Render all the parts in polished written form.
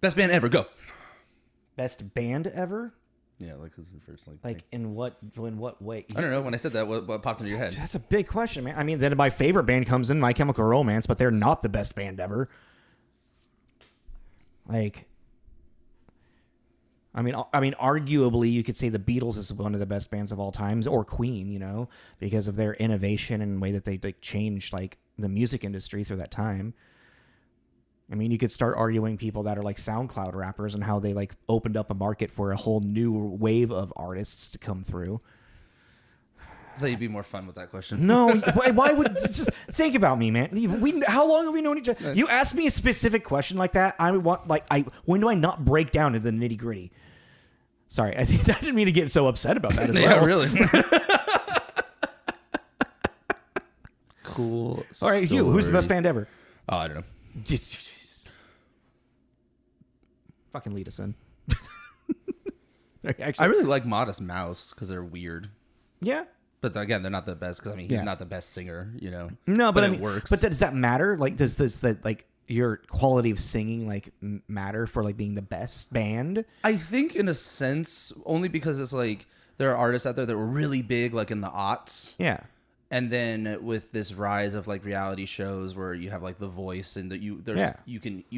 Best band ever. Go. Best band ever? Yeah, like who's the first like in what way? I don't know. When I said that, what popped into your head? That's a big question, man. I mean, then my favorite band comes in, My Chemical Romance, but they're not the best band ever. Like, I mean, arguably, you could say the Beatles is one of the best bands of all times, or Queen, you know, because of their innovation and the way that they like changed like the music industry through that time. I mean, you could start arguing people that are like SoundCloud rappers and how they like opened up a market for a whole new wave of artists to come through. I thought you'd be more fun with that question. No, why would just think about me, man? How long have we known each other? You ask me a specific question like that, I want when do I not break down into the nitty gritty? Sorry, I didn't mean to get so upset about that as well. Yeah, really. Cool. All right, Hugh, who's the best band ever? Oh, I don't know. Fucking lead us in. Actually, I really like Modest Mouse because they're weird. Yeah. But again, they're not the best because I mean he's not the best singer, you know. No, but I mean, it works. But does that matter? Like, does that like your quality of singing like matter for like being the best band? I think in a sense, only because it's like there are artists out there that were really big, like in the aughts. Yeah. And then with this rise of like reality shows where you have like The Voice and that you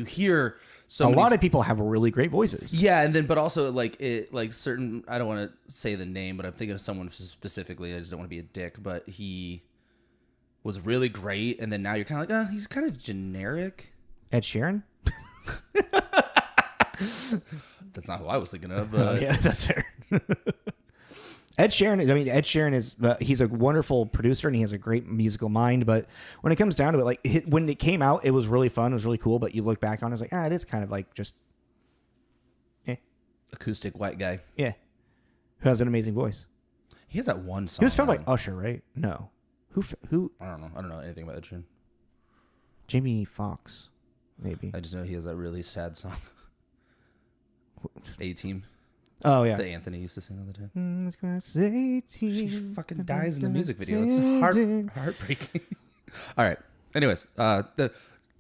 hear so a lot of people have really great voices. Yeah, and then but also like certain, I don't want to say the name, but I'm thinking of someone specifically. I just don't want to be a dick, but he was really great, and then now you're kind of like, he's kind of generic. Ed Sheeran? That's not who I was thinking of. But yeah, that's fair. Ed Sheeran is he's a wonderful producer and he has a great musical mind. But when it comes down to it, like when it came out, it was really fun. It was really cool. But you look back on it, it's like, it is kind of like just acoustic white guy. Yeah, who has an amazing voice. He has that one song. He was found like Usher, right? No, who? I don't know. I don't know anything about Ed Sheeran. Jamie Foxx, maybe. I just know he has that really sad song. A-Team. Oh, yeah. That Anthony used to sing all the time. She fucking dies in the music video. It's heartbreaking. All right. Anyways,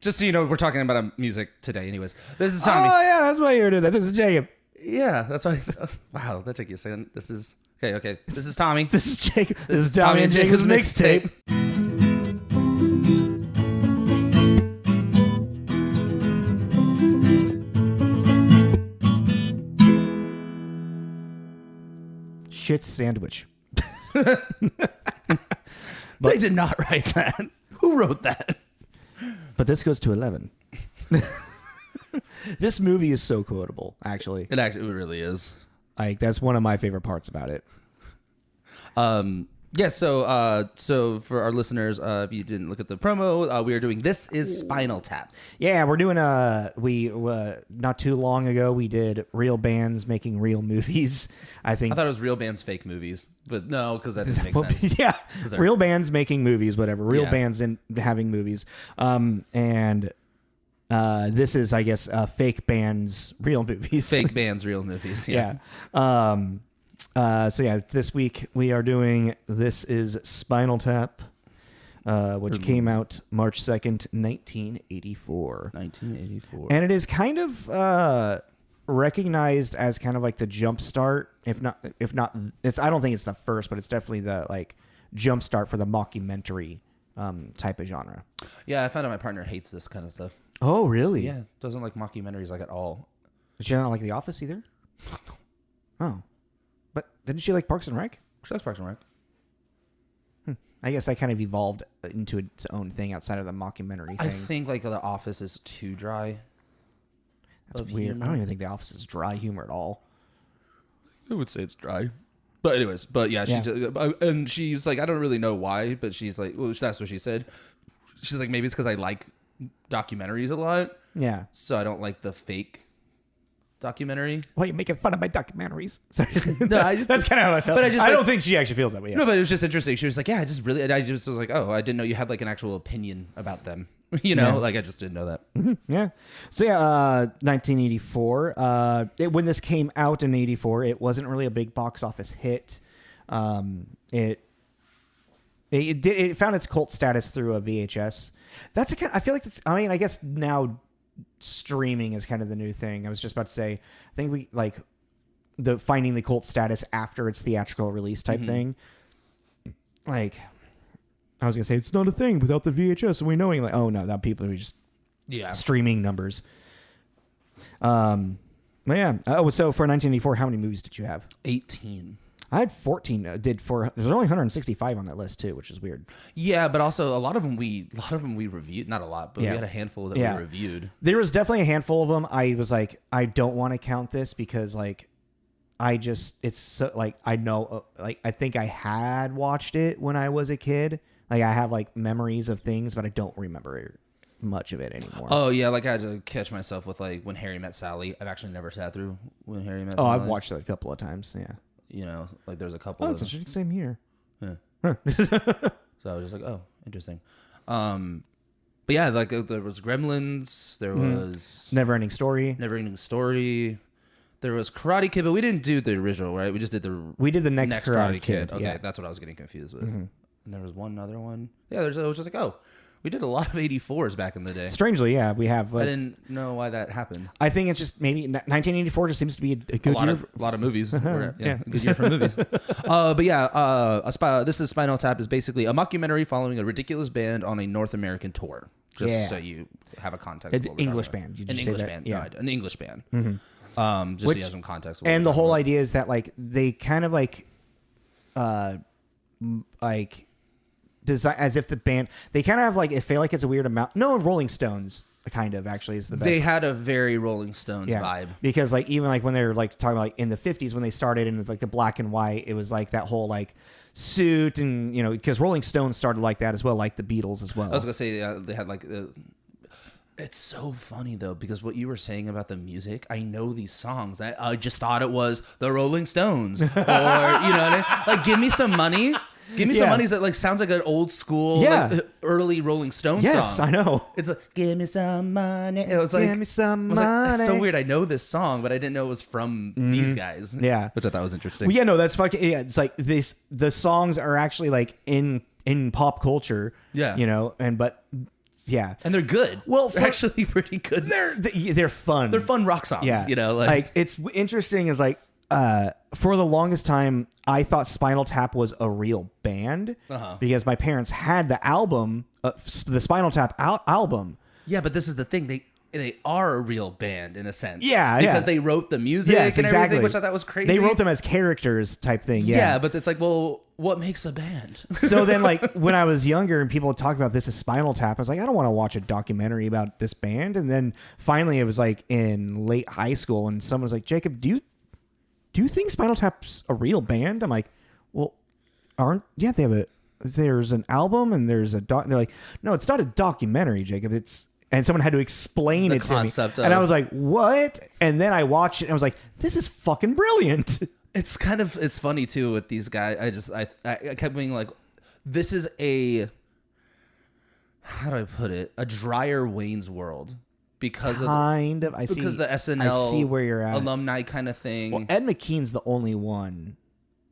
just so you know, we're talking about music today. Anyways, this is Tommy. Oh, yeah. That's why you're doing that. This is Jacob. Yeah, that's why. Wow, that took you a second. This is... Okay. This is Tommy. This is Jacob. This is Tommy and Jacob's mixtape. Shit sandwich. They did not write that. Who wrote that? But this goes to 11. This movie is so quotable, actually. It really is. Like, that's one of my favorite parts about it. Yeah, so for our listeners, if you didn't look at the promo, we are doing This is Spinal Tap. Yeah, we're doing not too long ago we did real bands making real movies. I thought it was real bands fake movies, but no, because that doesn't make sense. Yeah, real bands making movies, whatever. Real bands in having movies. And this is, I guess, fake bands real movies. Fake bands real movies. Yeah. So yeah, this week we are doing This is Spinal Tap, which came out March 2nd, 1984. 1984. And it is kind of recognized as kind of like the jump start, if not I don't think it's the first, but it's definitely the like jump start for the mockumentary type of genre. Yeah, I found out my partner hates this kind of stuff. Oh, really? Yeah, doesn't like mockumentaries like at all. Did she not like The Office either? Oh. But didn't she like Parks and Rec? She likes Parks and Rec. I guess that kind of evolved into its own thing outside of the mockumentary thing. I think like The Office is too dry. That's weird. Humor. I don't even think The Office is dry humor at all. I would say it's dry. But anyways, and she's like, I don't really know why, but she's like, well, that's what she said. She's like, maybe it's because I like documentaries a lot. Yeah. So I don't like the fake documentary. Why are you making fun of my documentaries? Sorry. That's kind of how I felt. But I don't think she actually feels that way. Yeah. No, but it was just interesting. She was like, I just was like, oh, I didn't know you had like an actual opinion about them. You know, like I just didn't know that. Mm-hmm. Yeah. So 1984. When this came out in 84, it wasn't really a big box office hit. It found its cult status through a VHS. I feel like I guess now streaming is kind of the new thing. I was just about to say, I think we like the finding the cult status after its theatrical release type thing. Like, I was gonna say it's not a thing without the VHS, and we knowing like, oh no, that people are just streaming numbers. But yeah. Oh, so for 1984, how many movies did you have? 18. I had 14. There's only 165 on that list too, which is weird. Yeah, but also a lot of them we reviewed. Not a lot, but we had a handful that we reviewed. There was definitely a handful of them. I was like, I don't want to count this because like, it's so like I know like I think I had watched it when I was a kid. Like I have like memories of things, but I don't remember much of it anymore. Oh yeah, like I had to catch myself with like When Harry Met Sally. I've actually never sat through When Harry Met Sally. Oh, I've watched it a couple of times. Yeah. You know, like there's a couple. Oh, it's the same year. Yeah. Huh. So I was just like, oh, interesting. But yeah, like there was Gremlins. There was Never Ending Story. There was Karate Kid, but we didn't do the original, right? We just did the next Karate Kid. Okay, yeah. that's what I was getting confused with. And there was one other one. Yeah, it was just like, oh, we did a lot of 84s back in the day. Strangely, yeah, we have. I didn't know why that happened. I think it's just maybe 1984 just seems to be a good year. A lot of movies. A good year for movies. But yeah, this is Spinal Tap is basically a mockumentary following a ridiculous band on a North American tour. Just so you have a context. An English band. An English band. Yeah, an English band. Just so you have some context. And the whole idea is that like they kind of like design as if the band they kind of have like I feel like it's a weird amount. No, Rolling Stones kind of actually is the best. They had a very Rolling Stones vibe because like even like when they're like talking about like in the 50s when they started in like the black and white, it was like that whole like suit and you know because Rolling Stones started like that as well, like the Beatles as well. I was gonna say they had like. It's so funny though because what you were saying about the music, I know these songs. I just thought it was the Rolling Stones, or you know, what I mean? Like give me some money. Give me some money that like sounds like an old school, like, early Rolling Stones song. Yes, I know. It's like give me some money. It was like give me some money. Like, that's so weird. I know this song, but I didn't know it was from these guys. Yeah, which I thought was interesting. Well, yeah, no, that's fucking. Yeah, it's like this. The songs are actually like in pop culture. Yeah, you know, but. Yeah, and they're good. Well, they're actually pretty good. They're fun. They're fun rock songs. Yeah, you know, like it's interesting. Is like for the longest time, I thought Spinal Tap was a real band because my parents had the album, the Spinal Tap album. Yeah, but this is the thing. They are a real band in a sense. Yeah, because they wrote the music and everything, which I thought was crazy. They wrote them as characters type thing. Yeah, but it's like, well, what makes a band? So then, like, when I was younger and people would talk about this as Spinal Tap, I was like, I don't want to watch a documentary about this band. And then finally, it was like in late high school, and someone was like, Jacob, do you think Spinal Tap's a real band? I'm like, well, there's an album and there's a doc. They're like, no, it's not a documentary, Jacob. And someone had to explain it to me. And I was like, what? And then I watched it and I was like, this is fucking brilliant. It's funny too with these guys. I kept being like, this is how do I put it? A drier Wayne's World. Because the SNL I see where you're at. Alumni kind of thing. Well, Ed McKean's the only one.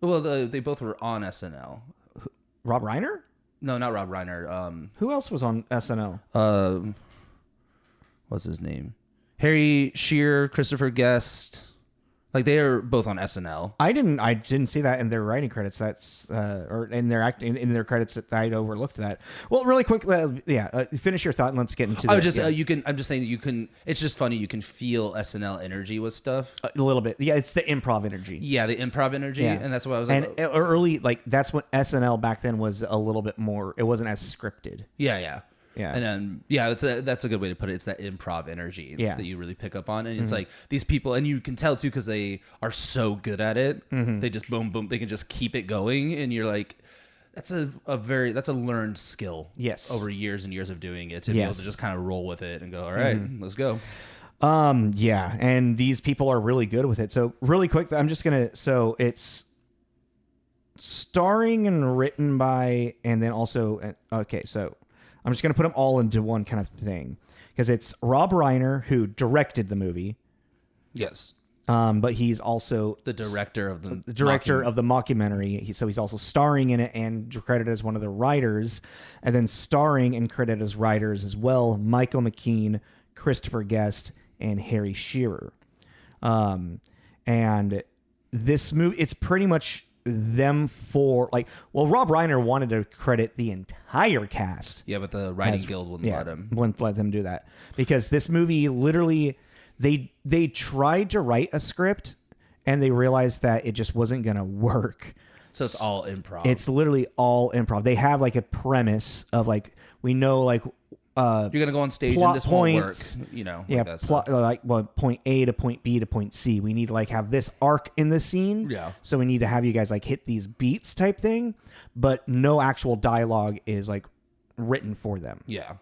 Well, they both were on SNL. Rob Reiner? No, not Rob Reiner. Who else was on SNL? What's his name? Harry Shearer, Christopher Guest. Like they are both on SNL. I didn't see that in their writing credits. Or in their acting in their credits that I'd overlooked that. Well, really quick, finish your thought and let's get into. I'm just saying that you can. It's just funny. You can feel SNL energy with stuff a little bit. Yeah, it's the improv energy. Yeah, the improv energy, and that's what I was. And early, like that's what SNL back then was a little bit more. It wasn't as scripted. Yeah. Yeah, and then that's a good way to put it. It's that improv energy that you really pick up on, and it's like these people, and you can tell too because they are so good at it. They just boom, they can just keep it going, and you're like, that's a learned skill. Yes, over years and years of doing it to be able to just kind of roll with it and go, all right, let's go. Yeah, and these people are really good with it. So really quick, so it's starring and written by, and then also so. I'm just going to put them all into one kind of thing because it's Rob Reiner who directed the movie. Yes. But he's also the director of the mockumentary. So he's also starring in it and credited as one of the writers, and then starring and credited as writers as well. Michael McKean, Christopher Guest, and Harry Shearer. And this movie, it's pretty much them for like, well, Rob Reiner wanted to credit the entire cast. Yeah, but the writing guild wouldn't let him. Wouldn't let them do that because this movie literally, they tried to write a script and they realized that it just wasn't going to work. So it's all improv. It's literally all improv. They have like a premise of like, we know like, you're gonna go on stage plot and this points, won't work, you know. Yeah, like that like well, point A to point B to point C. We need to like have this arc in the scene. Yeah. So we need to have you guys like hit these beats type thing, but no actual dialogue is like written for them. Yeah,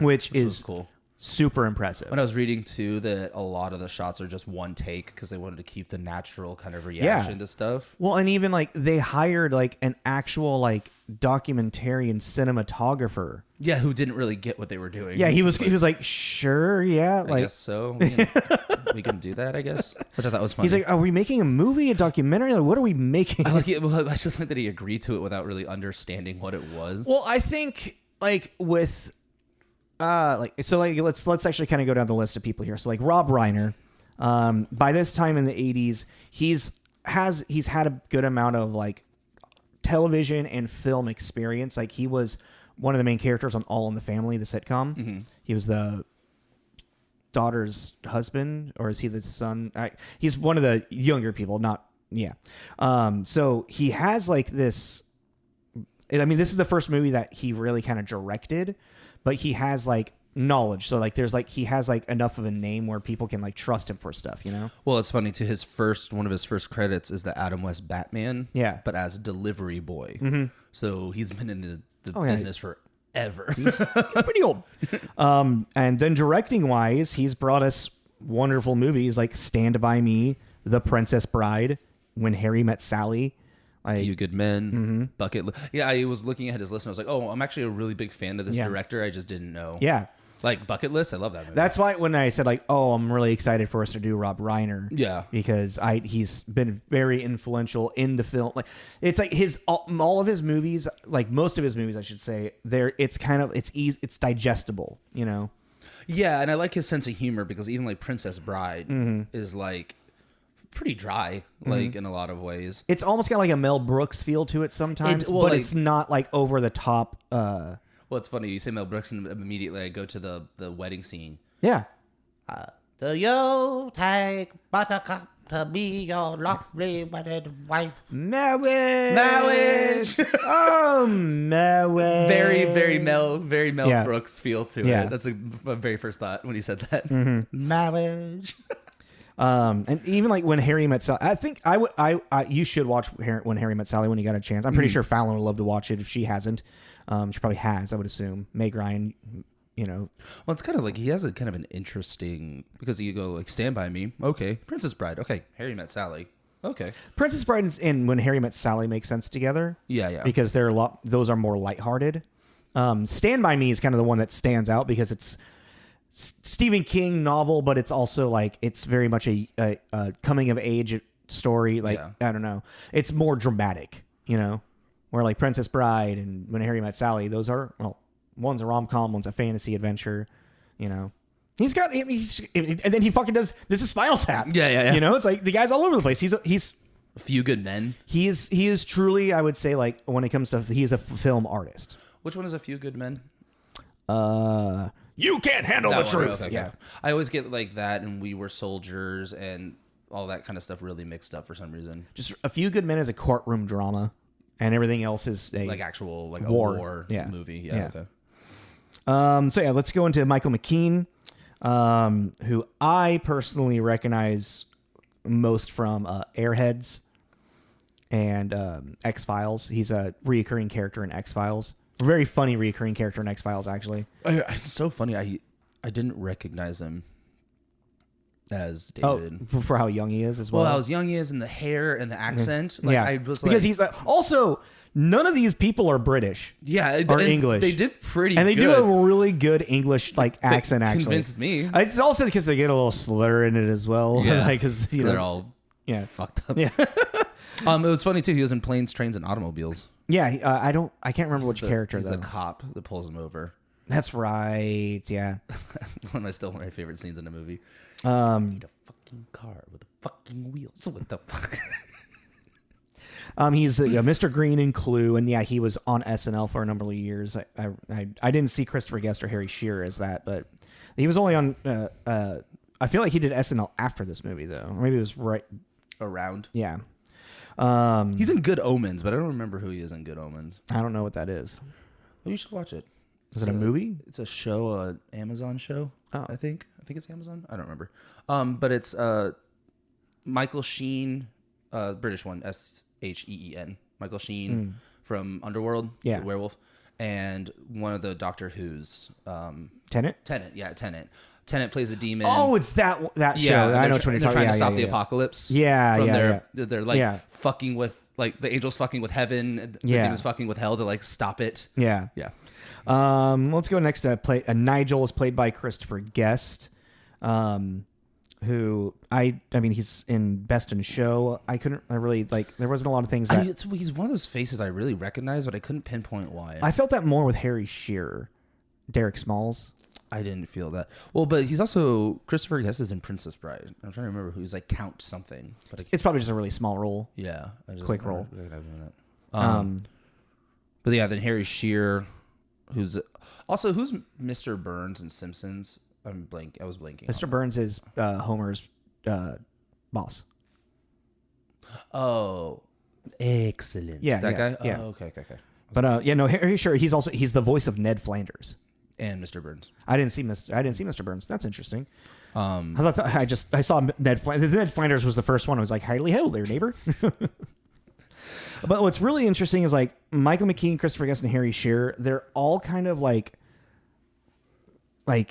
which is cool. Super impressive. When I was reading too that a lot of the shots are just one take because they wanted to keep the natural kind of reaction to stuff. Well, and even like they hired like an actual like documentarian cinematographer. Yeah, who didn't really get what they were doing. Yeah, he was like, sure, yeah, I like guess so. We can do that, I guess. Which I thought was funny. He's like, are we making a movie, a documentary? Like, what are we making? I like it. Well, I just like that he agreed to it without really understanding what it was. Well, I think like with let's actually kind of go down the list of people here. So like Rob Reiner, by this time in the 80s, he's had a good amount of like television and film experience. Like he was one of the main characters on All in the Family, the sitcom. Mm-hmm. He was the daughter's husband, or is he the son? He's one of the younger people, so he has like this. I mean, this is the first movie that he really kind of directed, but he has like knowledge. So like, there's like, he has like enough of a name where people can like trust him for stuff, you know? Well, it's funny too. One of his first credits is the Adam West Batman. Yeah. But as delivery boy. Mm-hmm. So he's been in the business forever. He's pretty old. And then directing wise, he's brought us wonderful movies like Stand By Me, The Princess Bride, When Harry Met Sally. Like, Few Good Men, mm-hmm. Bucket List. Yeah, I was looking at his list and I was like, oh, I'm actually a really big fan of this director. I just didn't know. Yeah. Like Bucket List, I love that movie. That's why when I said like, oh, I'm really excited for us to do Rob Reiner. Yeah. Because he's been very influential in the film. Like it's like all of his movies, like most of his movies, I should say, it's easy, it's digestible, you know? Yeah, and I like his sense of humor because even like Princess Bride is like pretty dry, like in a lot of ways. It's almost got like a Mel Brooks feel to it sometimes, but like, it's not like over the top. Well, it's funny you say Mel Brooks, and immediately I go to the wedding scene. Yeah. Do you take Buttercup to be your lovely wedded wife? Marriage. Oh, marriage. Very Mel Brooks feel to it. That's my very first thought when you said that. Mm-hmm. Marriage. And even like When Harry Met Sally, I think you should watch When Harry Met Sally when you got a chance. I'm pretty sure Fallon would love to watch it if she hasn't. She probably has, I would assume. Meg Ryan, you know. Well, it's kind of like he has a kind of an interesting, because you go like Stand By Me, okay. Princess Bride, okay. Harry Met Sally, okay. Princess Bride and When Harry Met Sally make sense together. Yeah. Because those are more lighthearted. Stand By Me is kind of the one that stands out because it's Stephen King novel, but it's also like it's very much a coming of age story. Like I don't know, it's more dramatic, you know. Where like Princess Bride and When Harry Met Sally, those are one's a rom-com, one's a fantasy adventure, you know. And then he fucking does this is Spinal Tap. Yeah. You know, it's like the guy's all over the place. He's A Few Good Men. He is truly, I would say, like when it comes to he's a film artist. Which one is A Few Good Men? You can't handle the truth. Okay. Yeah. I always get like that and We Were Soldiers and all that kind of stuff really mixed up for some reason. Just A Few Good Men is a courtroom drama, and everything else is a like actual like war. a war movie. Yeah. Okay. So yeah, let's go into Michael McKean, who I personally recognize most from Airheads and X-Files. He's a reoccurring character in X-Files. A very funny reoccurring character in X-Files, actually. It's so funny. I didn't recognize him as David. Oh, for how young he is as well. Well, how young he is, and the hair and the accent. Like, yeah, I was because like, he's also none of these people are British. Yeah, or English. They did pretty, and they good. do a really good English like accent. Actually, convinced me. It's also because they get a little slur in it as well. Yeah, like because they're all fucked up. Yeah. It was funny too. He was in Planes, Trains, and Automobiles. Yeah, I can't remember which character he's though. a cop that pulls him over. That's right. Yeah. One of my favorite scenes in the movie. Need a fucking car with fucking wheels. What the fuck? He's Mr. Green in Clue, and he was on SNL for a number of years. I didn't see Christopher Guest or Harry Shearer as that, but he was only on. I feel like he did SNL after this movie, though. Or maybe it was right around. Yeah. He's in Good Omens, but I don't remember who he is in Good Omens. I don't know what that is. Well, you should watch it. Is it a movie? It's a show, an Amazon show. Oh. I think it's Amazon. I don't remember. But it's Michael Sheen, British one, Sheen. Michael Sheen from Underworld, Yeah. the werewolf, and one of the Doctor Who's Tenet? Tenet. Tenet plays a demon. Oh, it's that show. Yeah, I know which one you're they're talking trying about. to stop the apocalypse. Yeah, from yeah, They're fucking with the angels fucking with heaven. The demons fucking with hell to stop it. Yeah. Yeah. Let's go next to Nigel is played by Christopher Guest, who I mean he's in Best in Show. I really there wasn't a lot of things that He's one of those faces I really recognize, but I couldn't pinpoint why. I felt that more with Harry Shearer, Derek Smalls. I didn't feel that. Well, but he's also Christopher Guest is in Princess Bride. I'm trying to remember who's Count something, but It's probably just a really small role. yeah, Quick roll. But yeah, then Harry Shearer, who's Mr. Burns in Simpsons. I was blanking. Mr. Burns is Homer's boss. Oh, excellent. Yeah, that guy. yeah. Oh, okay. But Harry Shearer. He's the voice of Ned Flanders. And Mr. Burns. I didn't see Mr. Burns. That's interesting. I I saw Ned Flanders. Ned Flanders was the first one. I was like, highly hail there, neighbor. But what's really interesting is Michael McKean, Christopher Guest, and Harry Shearer. They're all kind of in a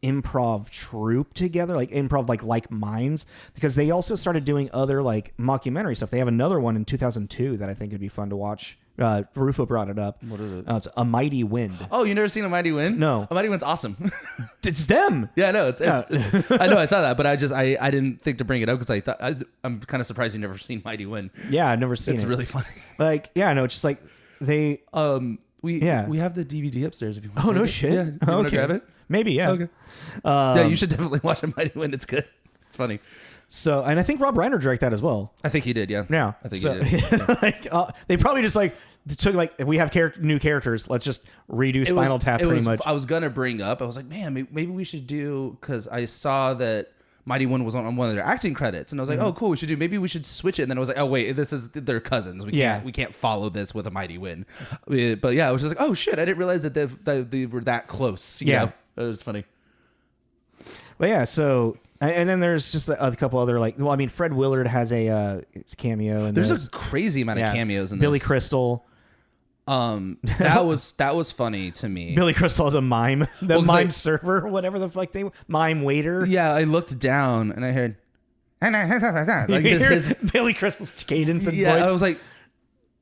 improv troupe together, improv like minds, because they also started doing other mockumentary stuff. They have another one in 2002 that I think would be fun to watch. Rufo brought it up. What is it? It's A Mighty Wind. Oh, you never seen A Mighty Wind? No. A Mighty Wind's awesome. It's them. Yeah, no, it's I know I saw that, but I didn't think to bring it up because I thought I'm kind of surprised you never seen Mighty Wind. Yeah, I've never seen it. It's really funny. It's just they. We have the DVD upstairs if you want. Oh, to no take it. shit. Yeah, you want to grab it? Maybe, yeah. Okay. Yeah, you should definitely watch A Mighty Wind. It's good. It's funny. So, and I think Rob Reiner directed that as well. I think he did. Yeah. Yeah, I think he did. Yeah. They probably just took we have new characters. Let's just redo Spinal Tap pretty much. I was gonna bring up. I was like, man, maybe we should do, because I saw that Mighty One was on one of their acting credits, and I was like, oh, cool, we should do. Maybe we should switch it. And then I was like, oh wait, this is their cousins. We can't follow this with A Mighty Wind. But yeah, I was just like, oh shit, I didn't realize that they were that close. You know? It was funny. But yeah, so. And then there's just a couple other Fred Willard has a cameo. And there's a crazy amount of cameos in Billy this. Crystal. That was funny to me. Billy Crystal is a mime, mime server, whatever the fuck mime waiter. Yeah, I looked down and I heard Billy Crystal's cadence and voice. I was like,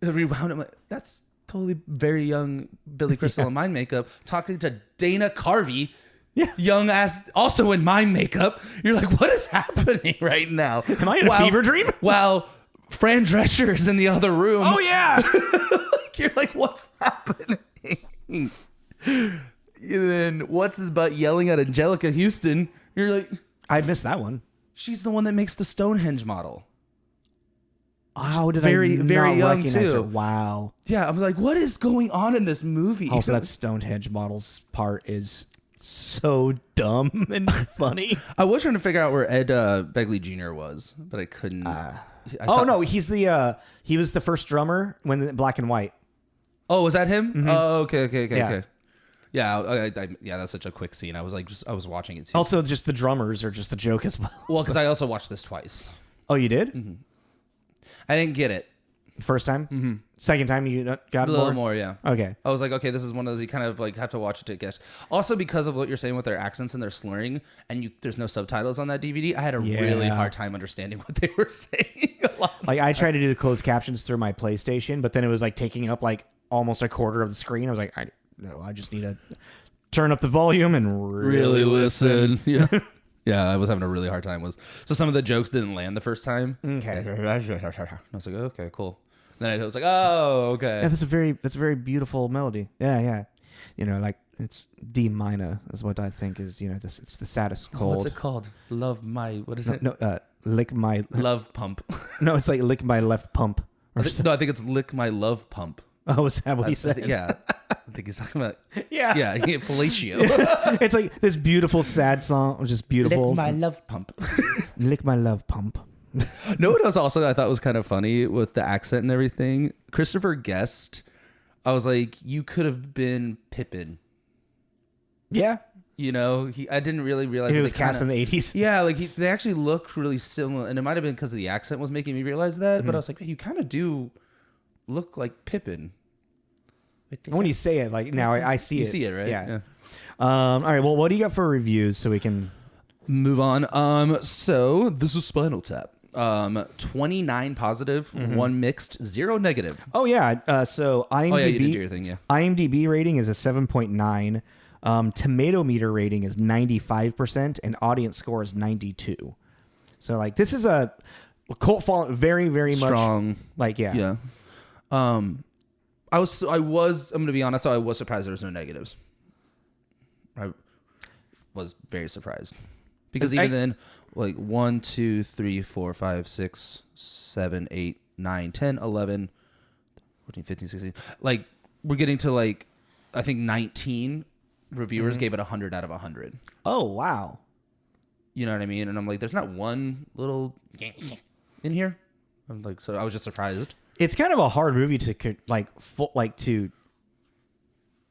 rewound. I'm like, that's totally very young Billy Crystal in mime makeup talking to Dana Carvey. Yeah. Young ass, also in mime makeup. You're like, what is happening right now? Am I in a fever dream? Wow, Fran Drescher is in the other room. Oh yeah. You're like, what's happening? And then what's his butt yelling at Angelica Houston? You're like, I missed that one. She's the one that makes the Stonehenge model. How did very I not young recognize too? her? Wow. Yeah, I'm like, what is going on in this movie? Also, that Stonehenge model's part is so dumb and funny. I was trying to figure out where Ed Begley Jr. was, but I couldn't. No, he's he was the first drummer when the Black and White. Oh, was that him? Mm-hmm. Oh, okay. Yeah. Yeah, yeah, that's such a quick scene. I was watching it too. Also, just the drummers are just the joke as well. Well, because I also watched this twice. Oh, you did? Mm-hmm. I didn't get it. First time? Mm-hmm. Second time you got a little more, yeah. Okay. I was like, okay, this is one of those you kind of have to watch it to guess. Also, because of what you're saying with their accents and their slurring, and there's no subtitles on that DVD, I had a really hard time understanding what they were saying. I tried to do the closed captions through my PlayStation, but then it was taking up almost a quarter of the screen. I was like, I just need to turn up the volume and really listen. Yeah. Yeah, I was having a really hard time. So some of the jokes didn't land the first time. Okay. I was like, okay, cool. Then I was like, oh, okay. Yeah, that's a very beautiful melody. Yeah. It's D minor is what I think is, this. It's the saddest chord. What's it called? What is it? No, lick my Love pump. No, it's like lick my left pump. I think it's lick my love pump. Oh, is that what he said? Yeah. I think he's talking about. Yeah. Yeah, fellatio. It's like this beautiful sad song, just beautiful. Lick my love pump. Lick my love pump. No, what else also I thought was kind of funny with the accent and everything? Christopher Guest, I was like, you could have been Pippin. Yeah. I didn't really realize He was cast in the 80s. Yeah, like they actually look really similar, and it might have been because of the accent was making me realize that. But I was like, you kind of do look like Pippin. When you say it, like now I see it. You see it, right? Yeah. All right. Well, what do you got for reviews so we can move on? So this is Spinal Tap. 29 positive, 1 mixed, 0 negative. Oh yeah. So IMDb. Oh yeah, you did do your thing. Yeah. IMDb rating is a 7.9. Tomato meter rating is 95%, and audience score is 92. So like this is a cult following, very very strong. Much like yeah. Yeah. I'm gonna be honest. I was surprised there was no negatives. I was very surprised because even then, like 1, 2, 3, 4, 5, 6, 7, 8, 9, 10, 11, 14, 15, 16. Like we're getting to like I think 19 reviewers gave it 100 out of 100. Oh wow. You know what I mean? And I'm like, there's not one little in here. I'm like, so I was just surprised. It's kind of a hard movie to to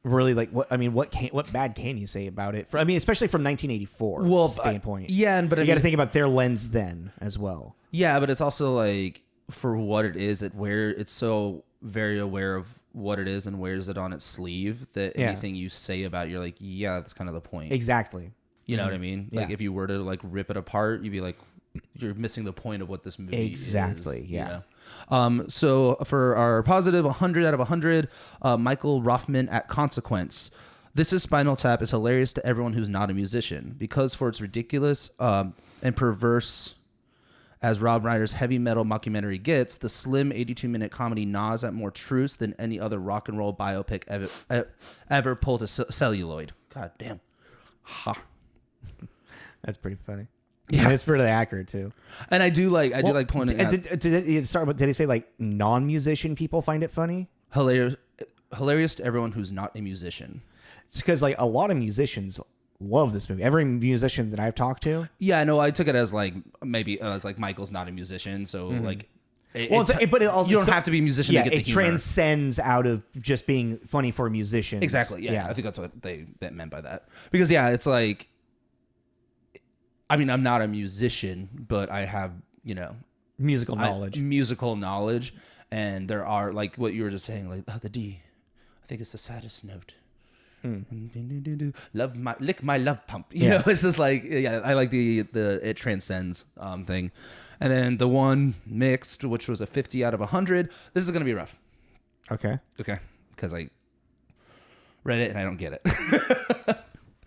really like what bad can you say about it? Especially from 1984 standpoint. But you got to think about their lens then as well. Yeah, but it's also like for what it is, it's so very aware of what it is and wears it on its sleeve that anything you say about it, you're like, yeah, that's kind of the point. Exactly. You know what I mean? Yeah. Like if you were to like rip it apart, you'd be like, you're missing the point of what this movie is. Exactly. Yeah. So for our positive 100 out of 100, Michael Rothman at Consequence. This is Spinal Tap is hilarious to everyone who's not a musician because for its ridiculous and perverse as Rob Reiner's heavy metal mockumentary gets, the slim 82-minute comedy gnaws at more truths than any other rock and roll biopic ever pulled to celluloid. God damn. Ha. That's pretty funny. Yeah, and it's pretty accurate too. And I do like pointing out. Did he say like non-musician people find it funny? Hilarious to everyone who's not a musician. It's because like a lot of musicians love this movie. Every musician that I've talked to. Yeah, no, I took it as like maybe as like Michael's not a musician, so like. But it also, you don't have to be a musician to get the humor. It transcends out of just being funny for musicians. Exactly. Yeah, I think that's what they meant by that. Because it's like. I mean, I'm not a musician, but I have, musical knowledge. And there are, like what you were just saying, like, the D, I think it's the saddest note. Lick my love pump. You know, it's just like, I like the it transcends thing. And then the one mixed, which was a 50 out of 100. This is going to be rough. Okay. Because I read it and I don't get it.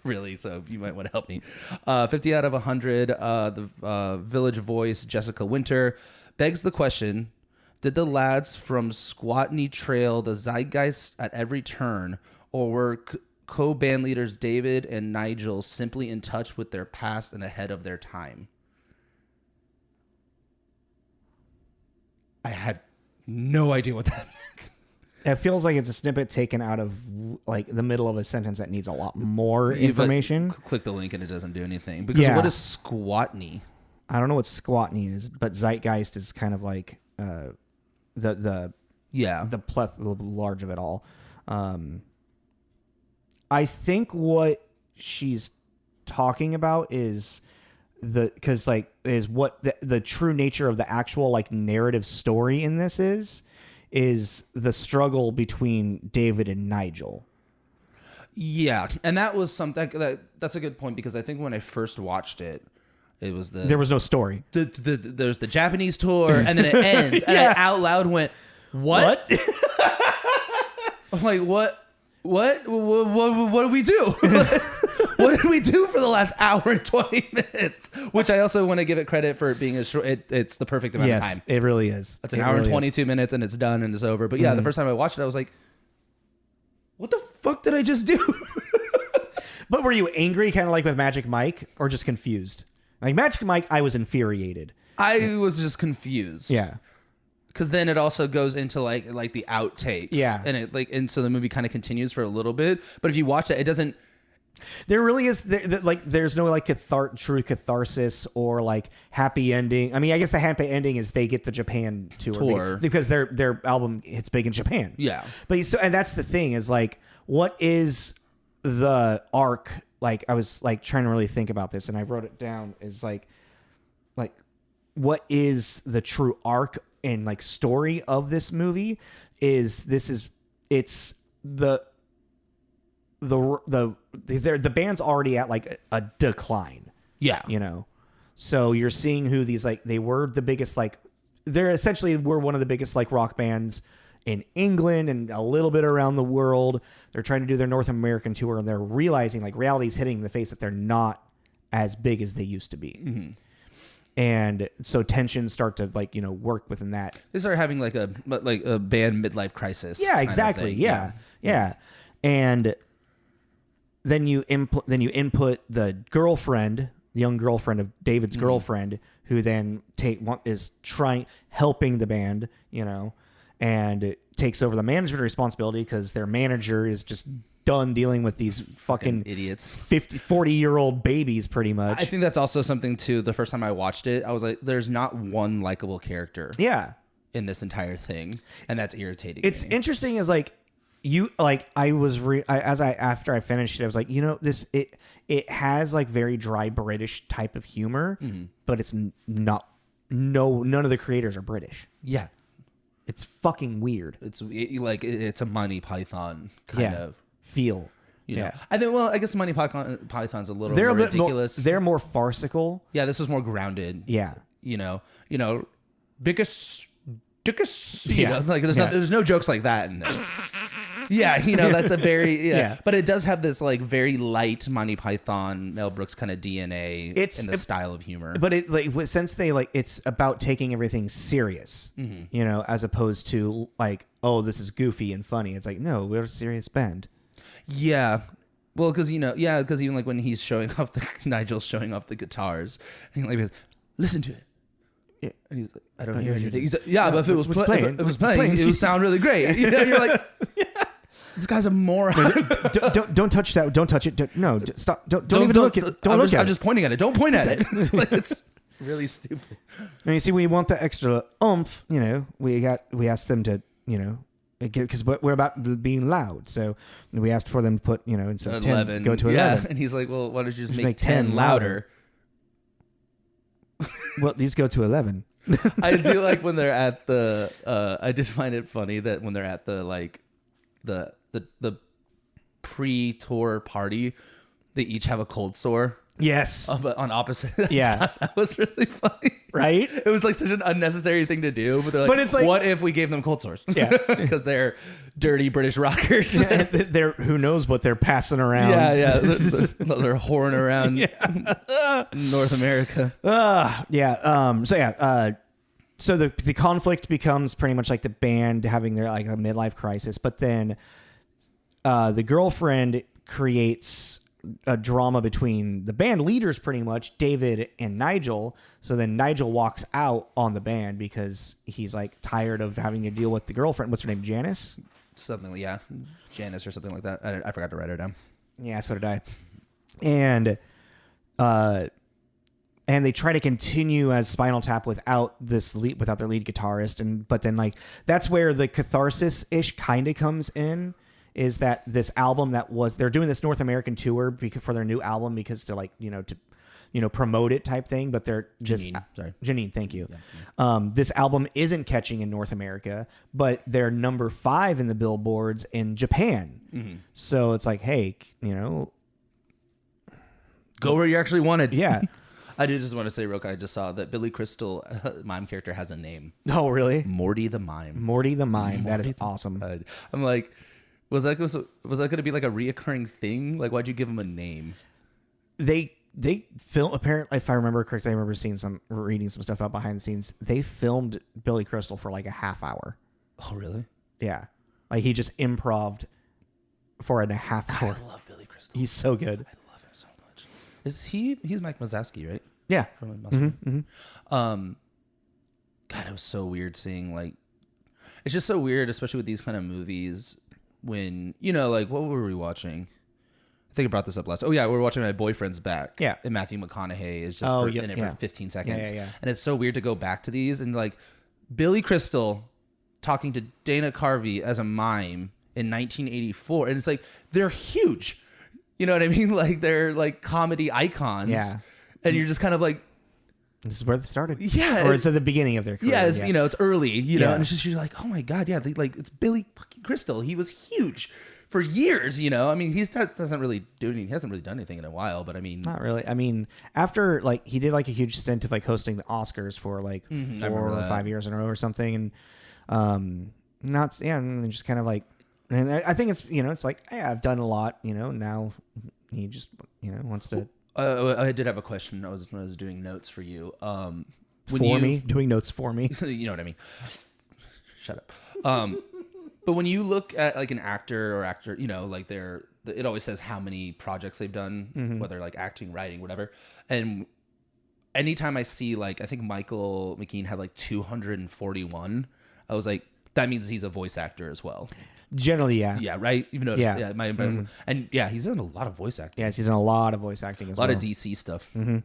Really, so you might want to help me. 50 out of 100. The Village Voice, Jessica Winter, begs the question: did the lads from Squatney trail the zeitgeist at every turn, or were co-band leaders David and Nigel simply in touch with their past and ahead of their time? I had no idea what that meant. It feels like it's a snippet taken out of like the middle of a sentence that needs a lot more information. Click the link and it doesn't do anything. Because what is Squatney? I don't know what Squatney is, but zeitgeist is kind of like the large of it all. I think what she's talking about is what the true nature of the actual like narrative story in this is the struggle between David and Nigel. Yeah, and that was something that's a good point because I think when I first watched it, it was there was no story. There's the Japanese tour, and then it ends, and I out loud went, "What?" I'm like, "What? What do we do?" What did we do for the last hour and 20 minutes? Which I also want to give it credit for it being a short. It's the perfect amount of time. It really is. It's an hour and 22 minutes, and it's done and it's over. But yeah, the first time I watched it, I was like, "What the fuck did I just do?" But were you angry, kind of like with Magic Mike, or just confused? Like Magic Mike, I was infuriated. I was just confused. Yeah. Because then it also goes into like the outtakes. Yeah. And so the movie kind of continues for a little bit. But if you watch it, it doesn't. There really is there's no like true catharsis or like happy ending. I mean, I guess the happy ending is they get the Japan tour. Because their album hits big in Japan. Yeah. But and that's the thing is like, what is the arc? Like I was like trying to really think about this, and I wrote it down. Is like what is the true arc and like story of this movie? It's the band's already at like a decline. Yeah. You know, so you're seeing who these like they were the biggest like they're essentially were one of the biggest like rock bands in England and a little bit around the world. They're trying to do their North American tour, and they're realizing like reality's hitting the face that they're not as big as they used to be. Mm-hmm. And so tensions start to like, you know, work within that. They start having like a band midlife crisis. Yeah, exactly. Yeah. And then you input the girlfriend, the young girlfriend of David's girlfriend, who then is helping the band, you know, and takes over the management responsibility because their manager is just done dealing with these fucking idiots, 40-year-old babies, pretty much. I think that's also something too. The first time I watched it, I was like, "There's not one likable character." Yeah. In this entire thing, and that's irritating. It's interesting, is like after I finished it, I was like, you know, it has like very dry British type of humor, but it's not. None of the creators are British. Yeah. It's fucking weird. It's a Monty Python kind of feel. You know? I think. Well, I guess Monty Python's a little more ridiculous. They're more farcical. Yeah, this is more grounded. Yeah. You know, biggest. You know, like there's no jokes like that in this. Yeah, you know, that's a very But it does have this like very light Monty Python, Mel Brooks kind of DNA in the style of humor. But it like since they like it's about taking everything serious, you know, as opposed to like, oh, this is goofy and funny. It's like, no, we're a serious band. Yeah. Well, because because even like when he's showing off Nigel's showing off the guitars, and he like listen to it. Yeah. And he's like, I don't hear anything. He's like, but if it was playing, it would sound really great. You know, you're like, this guy's a moron. Don't touch that. Don't touch it. No, stop. Don't even look at it. Don't look at it. I'm just pointing at it. Don't point at it. Like, it's really stupid. And you see, we want the extra oomph. You know, we asked them to, you know, because we're about being loud, so we asked for them to put, you know, instead of 10, go to 11. Yeah, and he's like, well, why don't you just make 10 louder? Well, these go to 11. I do like when they're at the. I just find it funny that when they're at the like, the pre-tour party, they each have a cold sore. Yes, but on opposite. Yeah, that was really funny. Right? It was like such an unnecessary thing to do, but they're like, it's like, what if we gave them cold sores? Yeah, because they're dirty British rockers. Yeah, they're who knows what they're passing around. Yeah. They're whoring around North America. So the conflict becomes pretty much like the band having their like a midlife crisis, but then the girlfriend creates a drama between the band leaders, pretty much David and Nigel. So then Nigel walks out on the band because he's like tired of having to deal with the girlfriend. What's her name? Janice? Something, yeah. Janice or something like that. I forgot to write her down. Yeah, so did I. And they try to continue as Spinal Tap without their lead guitarist, but then like that's where the catharsis-ish kind of comes in. Is that this album they're doing this North American tour for their new album because to like, you know, promote it type thing, but they're just Janine, thank you. Yeah. This album isn't catching in North America, but they're number 5 in the billboards in Japan. Mm-hmm. So it's like, hey, you know, go where you actually wanted. Yeah. I do just want to say real quick, I just saw that Billy Crystal mime character has a name. Oh, really? Morty the Mime. Morty the Mime. That is awesome. I'm like, was that going to be like a reoccurring thing? Like, why'd you give him a name? They film, apparently, if I remember correctly, I remember reading some stuff about behind the scenes. They filmed Billy Crystal for like a half hour. Oh, really? Yeah. Like he just improv'd for a half hour. I love Billy Crystal. He's so good. I He's Mike Wazowski, right? Yeah. From Mm-hmm. God, it was so weird seeing like. It's just so weird, especially with these kind of movies. When like what were we watching? I think I brought this up last. Oh yeah, we were watching My Boyfriend's Back. Yeah. And Matthew McConaughey is just in it for 15 seconds. Yeah. And it's so weird to go back to these and like Billy Crystal talking to Dana Carvey as a mime in 1984, and it's like they're huge. You know what I mean? Like they're like comedy icons. Yeah. And you're just kind of like, this is where they started. Yeah. Or it's at the beginning of their career. Yeah, it's early, Yeah. and it's just, you're like, oh my God, yeah, like it's Billy fucking Crystal. He was huge for years, I mean, he doesn't really do anything. He hasn't really done anything in a while, but I mean. Not really. I mean, after, like, he did, like, a huge stint of, like, hosting the Oscars for, like, 4 or 5 years in a row or something. And, and just kind of, like, and I think it's, it's like, yeah, I've done a lot, now he just, wants to. I did have a question. I was doing notes for you. Doing notes for me. You know what I mean? Shut up. But when you look at like an actor, like it always says how many projects they've done, whether like acting, writing, whatever. And anytime I see like, I think Michael McKean had like 241, I was like, that means he's a voice actor as well. Generally, yeah. Yeah, right? You've noticed. Yeah. And yeah, he's done a lot of voice acting. Yes, he's done a lot of voice acting as well. A lot of DC stuff. Mm-hmm.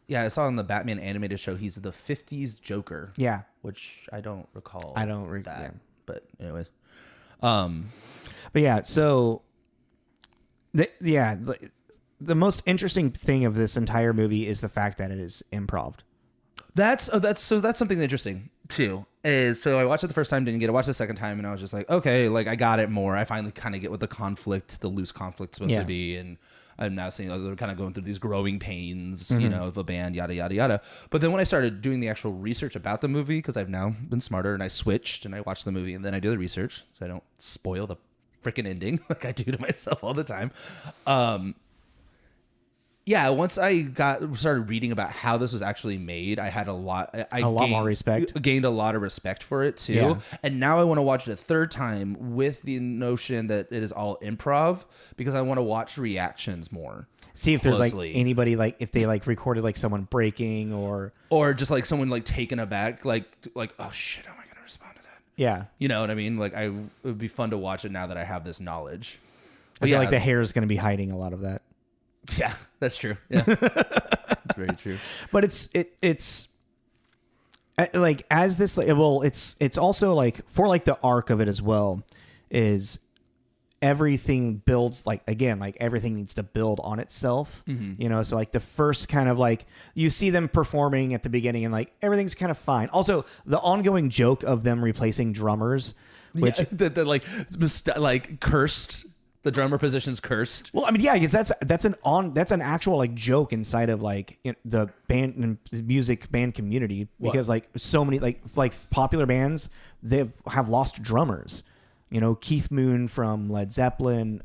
Yeah, I saw on the Batman animated show, he's the 50s Joker. Yeah. Which I don't recall. I don't that. Yeah. But anyways. But yeah, so the most interesting thing of this entire movie is the fact that it is improv. That's something interesting too. So I watched it the first time, didn't get it. Watched it the second time, and I was just like, okay, like I got it more. I finally kind of get what the loose conflict's supposed to be, and I'm now seeing they're kind of going through these growing pains, of a band, yada yada yada. But then when I started doing the actual research about the movie, because I've now been smarter and I switched and I watched the movie and then I do the research so I don't spoil the freaking ending like I do to myself all the time. Yeah, once I started reading about how this was actually made, I had a lot more respect. Gained a lot of respect for it too. Yeah. And now I want to watch it a third time with the notion that it is all improv because I want to watch reactions more. See if there's like anybody, like if they like recorded like someone breaking or just like someone like taken aback, like oh shit, how am I going to respond to that? Yeah, you know what I mean. Like it would be fun to watch it now that I have this knowledge. I feel like the hair is going to be hiding a lot of that. Yeah, that's true. Yeah, that's very true. But it's like as this it's also like for like the arc of it as well is everything builds like again like everything needs to build on itself. So like the first kind of like you see them performing at the beginning and like everything's kind of fine. Also the ongoing joke of them replacing drummers, which the like cursed. The drummer position's cursed. Well, I mean, yeah, I guess that's an actual like joke inside of like the band and music band community because like so many like popular bands have lost drummers. Keith Moon from Led Zeppelin.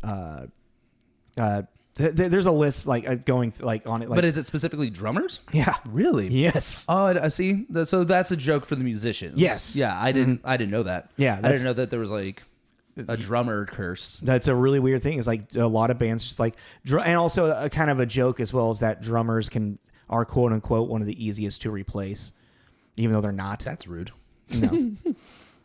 There's a list like going like on it. Like, but is it specifically drummers? Yeah, really? Yes. Oh, I see. So that's a joke for the musicians. Yes. Yeah, I didn't know that. Yeah, I didn't know that there was like. A drummer curse. That's a really weird thing. Is like a lot of bands just like, and also a kind of a joke as well is that drummers are quote unquote one of the easiest to replace, even though they're not. That's rude. No,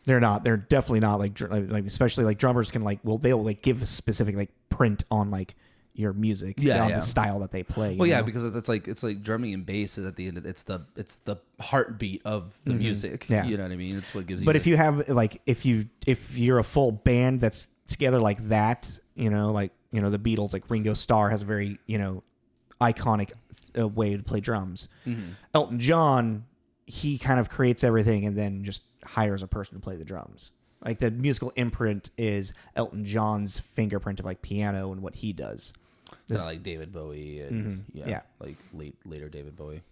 they're not. They're definitely not like especially like drummers can like they'll like give a specific like print on like your music, the style that they play. Well, yeah, because it's like drumming and bass is at the end. It's the heartbeat of the music. Yeah. You know what I mean? It's what gives you. But if you have like if you're a full band that's together like that, the Beatles, like Ringo Starr has a very iconic way to play drums. Elton John, he kind of creates everything and then just hires a person to play the drums. Like the musical imprint is Elton John's fingerprint of like piano and what he does. Kind of like David Bowie and like later David Bowie.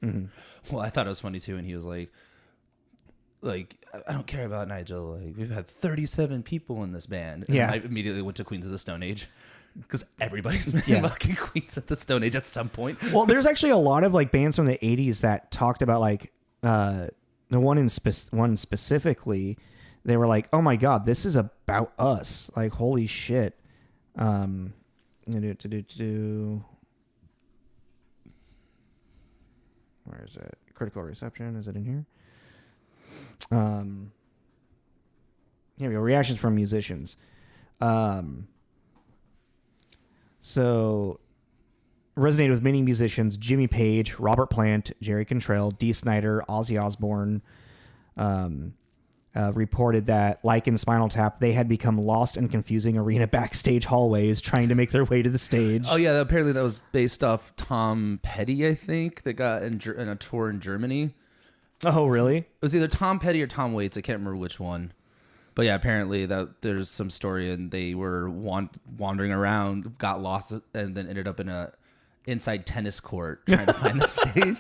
Well, I thought it was funny too, and he was like I don't care about Nigel. Like we've had 37 people in this band. And I immediately went to Queens of the Stone Age because everybody's been fucking Queens of the Stone Age at some point. Well, there's actually a lot of like bands from the 80s that talked about like the one specifically. They were like, "Oh my God, this is about us!" Like, holy shit. Where is it? Critical reception. Is it in here? Here we go. Reactions from musicians. So resonated with many musicians: Jimmy Page, Robert Plant, Jerry Cantrell, Dee Snider, Ozzy Osbourne. Reported that, like in Spinal Tap, they had become lost in confusing arena backstage hallways trying to make their way to the stage. Oh yeah, apparently that was based off Tom Petty, I think, that got in a tour in Germany. Oh, really? It was either Tom Petty or Tom Waits. I can't remember which one. But yeah, apparently that there's some story, and they were wandering around, got lost, and then ended up in a inside tennis court trying to find the stage.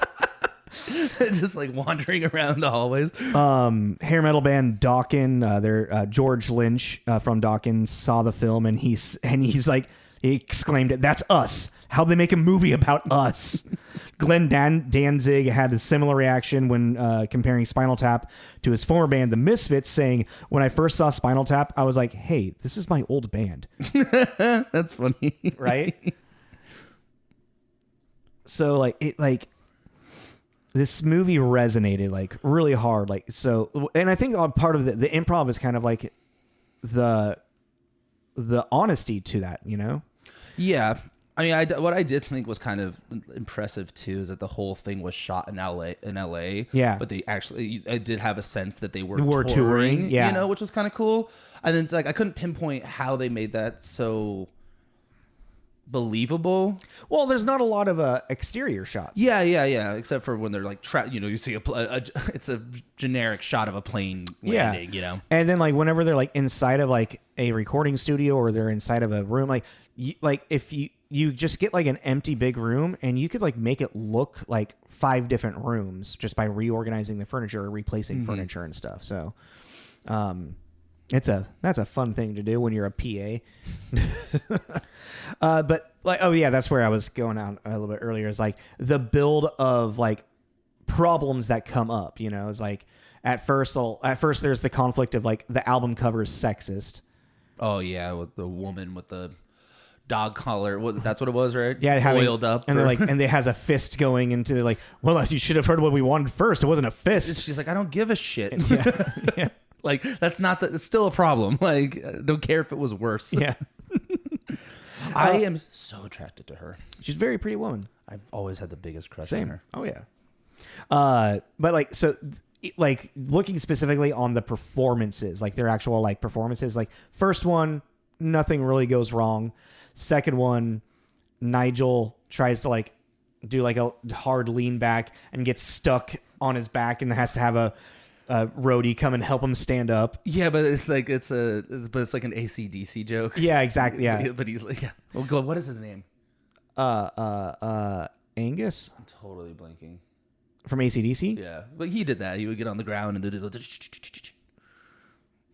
Just like wandering around the hallways. Hair metal band Dokken, George Lynch from Dokken saw the film, and he's like, he exclaimed, "That's us! How'd they make a movie about us?" Glenn Danzig had a similar reaction when comparing Spinal Tap to his former band, The Misfits, saying, "When I first saw Spinal Tap, I was like, hey, this is my old band." That's funny. Right? So this movie resonated like really hard. Like, so, and I think part of the improv is kind of like the honesty to that, you know? Yeah. I mean, what I did think was kind of impressive too is that the whole thing was shot in LA. Yeah. But I did have a sense that they were touring, yeah. You know, which was kind of cool. And then it's like, I couldn't pinpoint how they made that so believable. Well, there's not a lot of exterior shots. Yeah. Except for when they're like, you see it's a generic shot of a plane landing, you know? And then like whenever they're like inside of like a recording studio or they're inside of a room, like if you just get like an empty big room and you could like make it look like 5 different rooms just by reorganizing the furniture or replacing furniture and stuff. So, that's a fun thing to do when you're a PA. But like, oh yeah, that's where I was going out a little bit earlier. Is like the build of like problems that come up, you know, is like at first there's the conflict of like the album cover is sexist. Oh yeah. With the woman with the dog collar. That's what it was, right? Yeah. Oiled up. And they're like, and it has a fist going into, they're like, well, you should have heard what we wanted first. It wasn't a fist. She's like, I don't give a shit. Yeah. Like, that's not it's still a problem. Like, I don't care if it was worse. Yeah. I am so attracted to her. She's a very pretty woman. I've always had the biggest crush on Same. her. Oh yeah. But like, so like looking specifically on the performances, like their actual like performances, like first one, nothing really goes wrong. Second one, Nigel tries to like do like a hard lean back and gets stuck on his back and has to have a roadie come and help him stand up. Yeah, but it's like it's like an AC/DC joke. Yeah, exactly. Yeah. But he's like, yeah. Well, go. What is his name? Angus I'm totally blanking. from AC/DC. Yeah, but he did that. He would get on the ground and do the.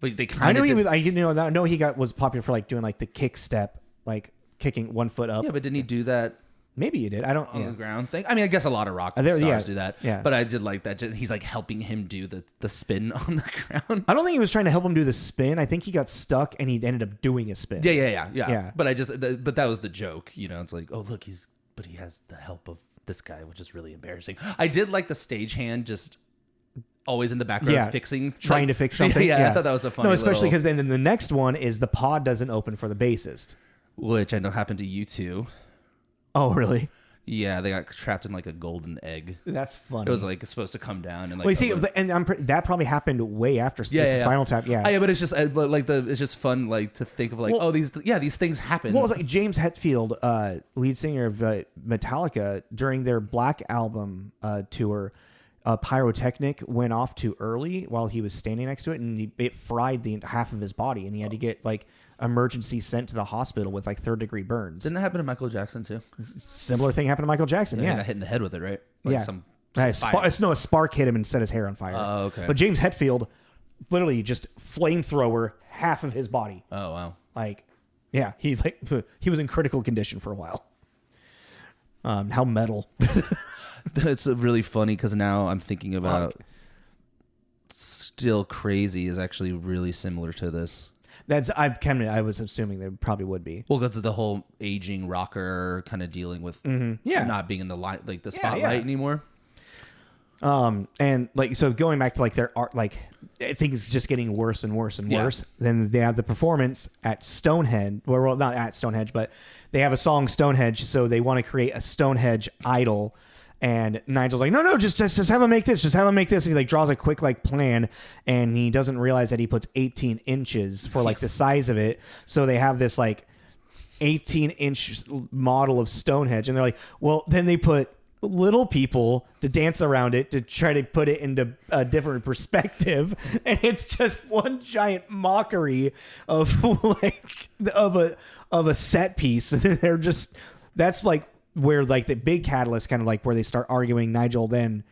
But they kind of. I know he was. I know he was popular for like doing like the kick step, like kicking one foot up. Yeah, but didn't he do that? Maybe you did. I don't. On the ground thing. I mean, I guess a lot of rock stars do that. Yeah. But I did like that. He's like helping him do the spin on the ground. I don't think he was trying to help him do the spin. I think he got stuck and he ended up doing a spin. Yeah. But but that was the joke. You know, it's like, oh look, he has the help of this guy, which is really embarrassing. I did like the stagehand just always in the background trying to fix something. Yeah, I thought that was a funny. No, especially because then the next one is the pod doesn't open for the bassist, which I know happened to you too. Oh really? Yeah, they got trapped in like a golden egg. That's funny. It was like supposed to come down and like. Well, you see, and that probably happened way after Spinal Tap. Yeah, but it's just it's just fun like to think of like these things happen. Well, it was like James Hetfield, lead singer of Metallica, during their Black Album tour. Pyrotechnic went off too early while he was standing next to it, and it fried the half of his body, and he had to get like emergency sent to the hospital with like 3rd-degree burns. Didn't that happen to Michael Jackson too? Similar thing happened to Michael Jackson. He Yeah, got hit in the head with it, right? Like a spark hit him and set his hair on fire. Oh, okay. But James Hetfield, literally just flamethrower half of his body. Oh wow. Like, yeah, he was in critical condition for a while. How metal. It's really funny because now I'm thinking about Still Crazy is actually really similar to this. I was assuming they probably would be. Well, because of the whole aging rocker kind of dealing with not being in the light, like the spotlight anymore. And like, so going back to like their art, like things just getting worse and worse and worse. Then they have the performance at Stonehenge. Well, not at Stonehenge, but they have a song Stonehenge. So they want to create a Stonehenge idol. And Nigel's like, no, just have him make this. Just have him make this. And he like draws a quick like plan, and he doesn't realize that he puts 18 inches for like the size of it. So they have this like 18-inch model of Stonehenge, and they're like, well, then they put little people to dance around it to try to put it into a different perspective, and it's just one giant mockery of like of a set piece. They're just, that's like where like the big catalyst, kind of like where they start arguing. Ian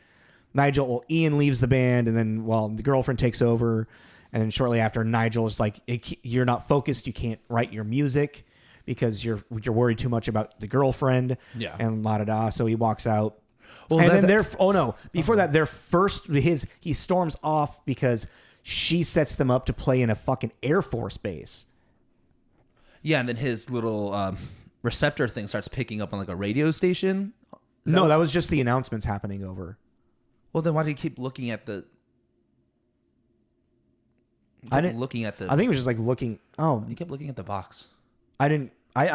leaves the band, and then the girlfriend takes over, and then shortly after, Nigel is like, you're not focused, you can't write your music because you're worried too much about the girlfriend, and la-da-da. So he walks out. Well, and then he storms off because she sets them up to play in a fucking Air Force base. Yeah, and then his little receptor thing starts picking up on like a radio station. That was just the announcements happening over. Well, then why did he keep looking at the... I think it was just like looking... Oh. He kept looking at the box. I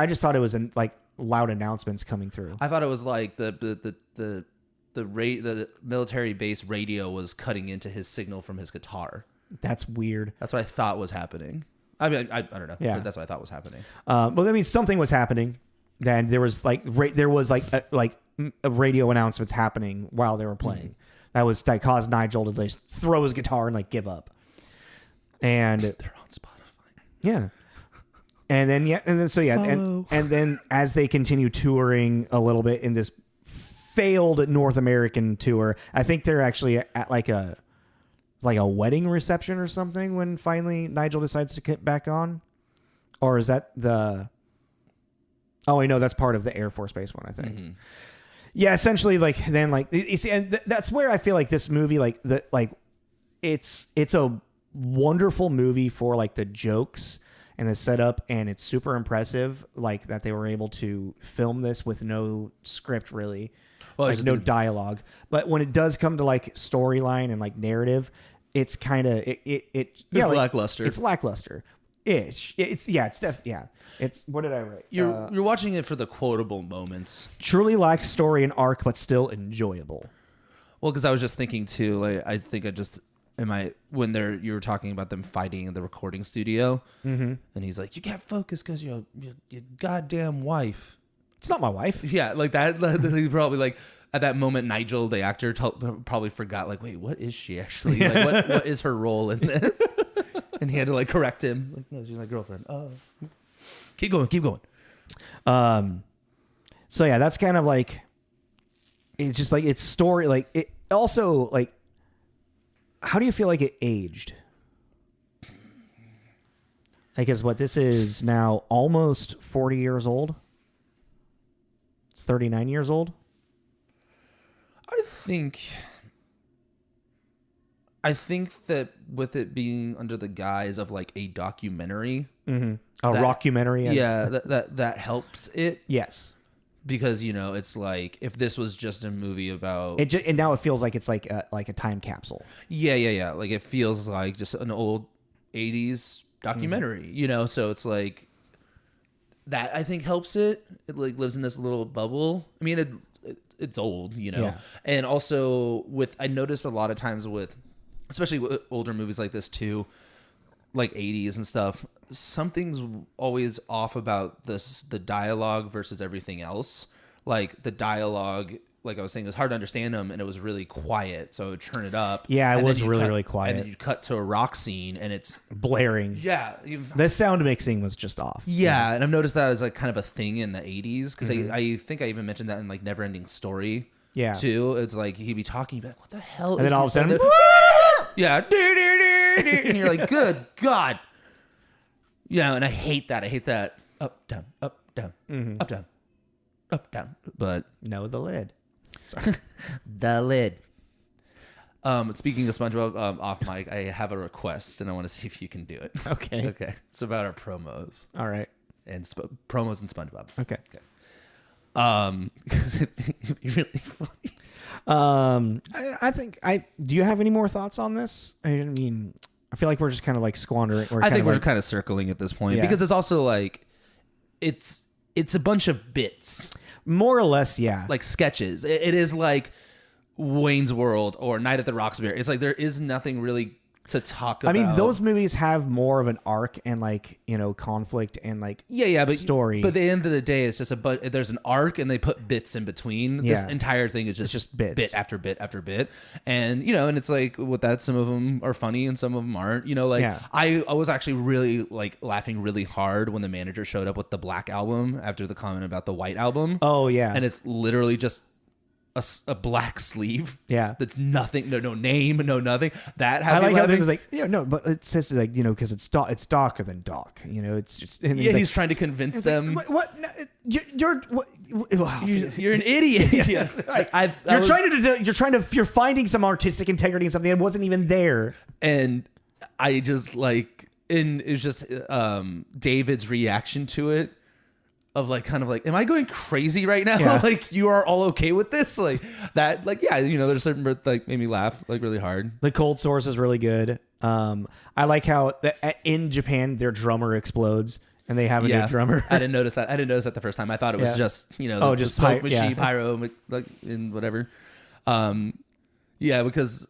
just thought it was like loud announcements coming through. I thought it was like the military base radio was cutting into his signal from his guitar. That's weird. That's what I thought was happening. I mean, I don't know. Yeah, but that's what I thought was happening. Well, that means something was happening. Then there was like a radio announcements happening while they were playing. That caused Nigel to just throw his guitar and like give up. And they're on Spotify. Yeah. And then and then as they continue touring a little bit in this failed North American tour, I think they're actually at like a wedding reception or something when finally Nigel decides to get back on. Or is that the... Oh, I know that's part of the Air Force Base one, I think. Mm-hmm. Yeah, essentially, like, then, like, you see, and that's where I feel like this movie, it's a wonderful movie for like the jokes and the setup, and it's super impressive, like, that they were able to film this with no script, really. Well, like, no dialogue. But when it does come to like storyline and like narrative, it's kind of it's lackluster. It's lackluster. It's what did I write? You're watching it for the quotable moments. Truly lacks story and arc, but still enjoyable. Well, because I was just thinking too, like, I think when you were talking about them fighting in the recording studio, and he's like, "You can't focus because your goddamn wife." It's not my wife. Yeah, like that. He probably like at that moment, Nigel, the actor, probably forgot. Like, wait, what is she actually? Like, what is her role in this? And he had to like correct him. Like, no, she's my girlfriend. Oh, keep going. So yeah, that's kind of like, it's just like, it's story. Like, it also, like, how do you feel like it aged? I guess this is now almost 40 years old. It's 39 years old. I think that with it being under the guise of like a documentary, a rockumentary, that helps it. Yes, because it's like if this was just a movie about it, and now it feels like it's like a time capsule. Yeah. Like it feels like just an old 80s documentary, So it's like that. I think helps it. It like lives in this little bubble. I mean, it's old, Yeah. And also I notice a lot of times especially with older movies like this too, like 80s and stuff, something's always off about the dialogue versus everything else. Like the dialogue, like I was saying, it was hard to understand them, and it was really quiet, so I would turn it up. Yeah, it was really quiet. And then you cut to a rock scene, and it's blaring. Yeah. The sound mixing was just off. Yeah, and I've noticed that as like kind of a thing in the 80s, because I think I even mentioned that in like Neverending Story. Yeah. Too. It's like he'd be talking, you'd be like, what the hell? And then all of a sudden, yeah, and you're like, good God. And I hate that. Up, down, up, down, up, down, up, down. But no, the lid. Sorry. The lid. Speaking of SpongeBob, off mic, I have a request, and I want to see if you can do it. Okay. It's about our promos. All right. And promos and SpongeBob. Okay. Because it'd be really funny. I think do you have any more thoughts on this? I mean, I feel like we're just kind of like squandering. I think we're kind of circling at this point because it's also like it's a bunch of bits, more or less, yeah, like sketches. It is like Wayne's World or Night at the Roxbury. It's like there is nothing really to talk about. I mean, those movies have more of an arc and like, you know, conflict and like but story. But at the end of the day, it's just there's an arc and they put bits in between. Yeah. This entire thing is just bits. bit after bit after bit. And, you know, and it's like with that, some of them are funny and some of them aren't. You know, like I was actually really like laughing really hard when the manager showed up with the Black album after the comment about the White album. Oh, yeah. And it's literally just a black sleeve. Yeah. That's nothing. No name, no nothing. That had I like how laughing. there's like, no, but it says like, you know, because it's darker than dark. You know, it's just. And he's trying to convince them. Like, what? No, you're you're an idiot. Yeah. You're finding some artistic integrity in something that wasn't even there. And I just like, and it was just David's reaction to it. Of like, kind of like, am I going crazy right now? Yeah. Like, you are all okay with this? Like that, like, yeah, you know, there's certain like made me laugh like really hard. The Cold Source is really good. I like how in Japan their drummer explodes and they have a new drummer. I didn't notice that. The first time. I thought it was just, you know, just smoke machine, pyro, like in whatever. Because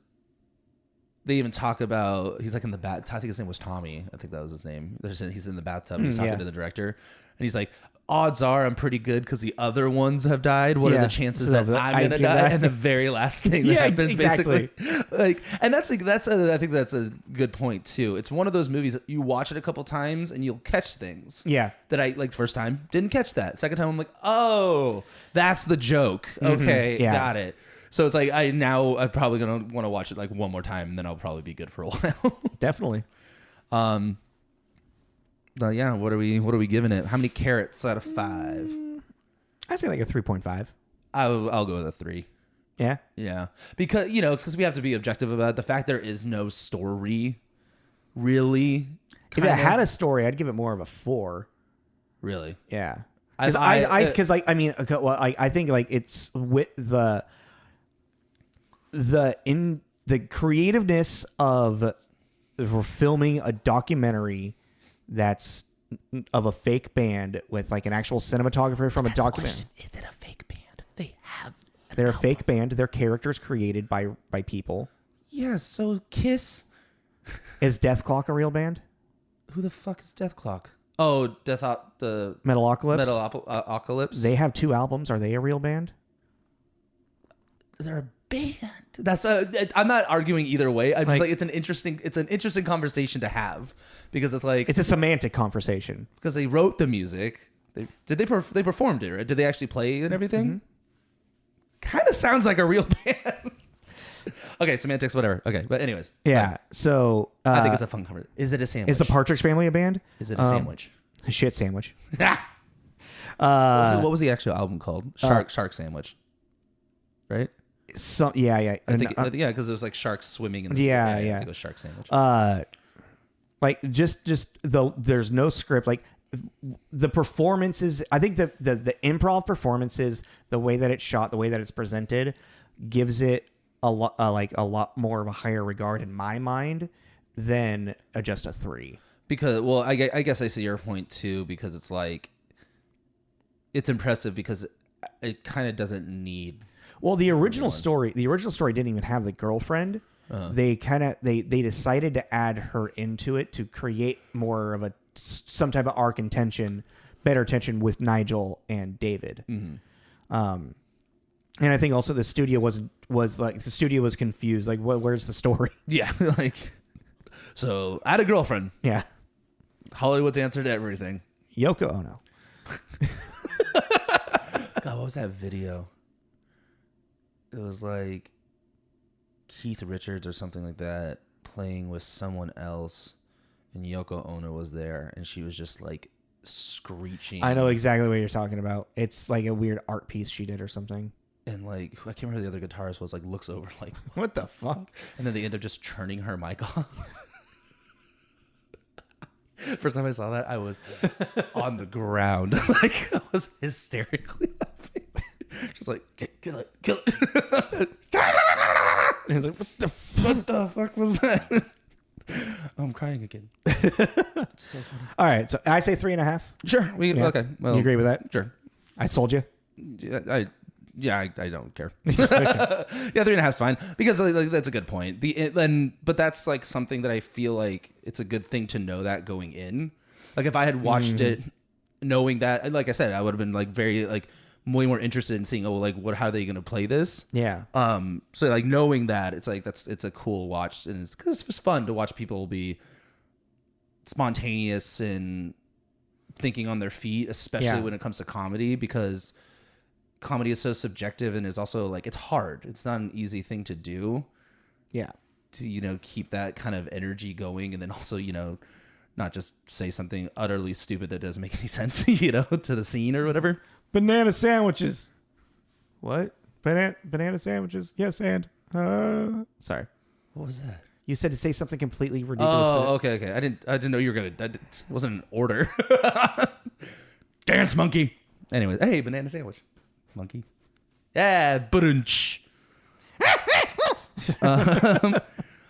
they even talk about, he's like in the bat. I think his name was Tommy. I think that was his name. He's in the bathtub. He's talking to the director, and he's like, odds are I'm pretty good because the other ones have died. What are the chances that I'm gonna die? And the very last thing that happens, basically, like, and I think that's a good point too. It's one of those movies that you watch it a couple times and you'll catch things. Yeah, that I like first time didn't catch that. Second time I'm like, oh, that's the joke. Okay, got it. So it's like I'm probably gonna want to watch it like one more time, and then I'll probably be good for a while. Definitely. Yeah, what are we giving it? How many carrots out of 5? I'd say like a 3.5. I'll go with a 3. Yeah, yeah, because we have to be objective about it. The fact there is no story, really. If it had a story, I'd give it more of a 4. Really? Yeah. Because I think like it's with the creativeness of we're filming a documentary that's of a fake band with like an actual cinematographer from a documentary. Is it a fake band? They're a fake band. They're characters created by people. Yeah, so Kiss. Is Death Clock a real band? Who the fuck is Death Clock? Oh, the Metalocalypse. Metalocalypse. They have 2 albums. Are they a real band? They're a band. That's I'm not arguing either way. I'm just like it's an interesting conversation to have because it's like it's a semantic conversation because they wrote the music. They performed it, right? Did they actually play and everything? Mm-hmm. Kind of sounds like a real band. Okay, semantics, whatever. Okay, but anyways. Yeah. So I think it's a fun conversation. Is it a sandwich? Is the Partridge Family a band? Is it a sandwich? A shit sandwich. What was the actual album called? Shark Sandwich. Right? Yeah. I think because it was like sharks swimming in the yeah. I think it was Shark Sandwich. Like just there's no script. Like the performances, I think the improv performances, the way that it's shot, the way that it's presented, gives it a lot more of a higher regard in my mind than just a 3. Because I guess I see your point too, because it's like it's impressive because it kind of doesn't need. Well, the original story didn't even have the girlfriend. Uh-huh. They decided to add her into it to create more of some type of arc and tension, better tension with Nigel and David. Mm-hmm. And I think also the studio was confused. Like, where's the story? Yeah, like so I had a girlfriend. Yeah, Hollywood's answer to everything. Yoko Ono. God, what was that video? It was like Keith Richards or something like that playing with someone else, and Yoko Ono was there, and she was just like screeching. I know exactly what you're talking about. It's like a weird art piece she did or something. And like I can't remember who the other guitarist was. Like looks over like what the fuck, and then they end up just turning her mic off. First time I saw that, I was on the ground. Like I was hysterically laughing. It's like, kill it, kill it. And he's like, What the fuck was that? I'm crying again. It's so funny. All right, so I say 3.5. Sure. Okay. Well, You agree with that? Sure. I sold you. I don't care. Yeah, 3.5 is fine because like, that's a good point. But that's like something that I feel like it's a good thing to know that going in. Like if I had watched it, knowing that, like I said, I would have been like very like way more interested in seeing how are they going to play this. Yeah. So like knowing that it's like it's a cool watch, and it's because it's fun to watch people be spontaneous and thinking on their feet, especially when it comes to comedy, because comedy is so subjective and is also like it's hard. It's not an easy thing to do. Yeah. To keep that kind of energy going, and then also not just say something utterly stupid that doesn't make any sense to the scene or whatever. Banana sandwiches. What? Banana sandwiches? Yes, and sorry. What was that? You said to say something completely ridiculous. Oh, okay. I didn't know you were gonna. It wasn't an order. Dance monkey. Anyway, hey, banana sandwich, monkey. Yeah, bunch.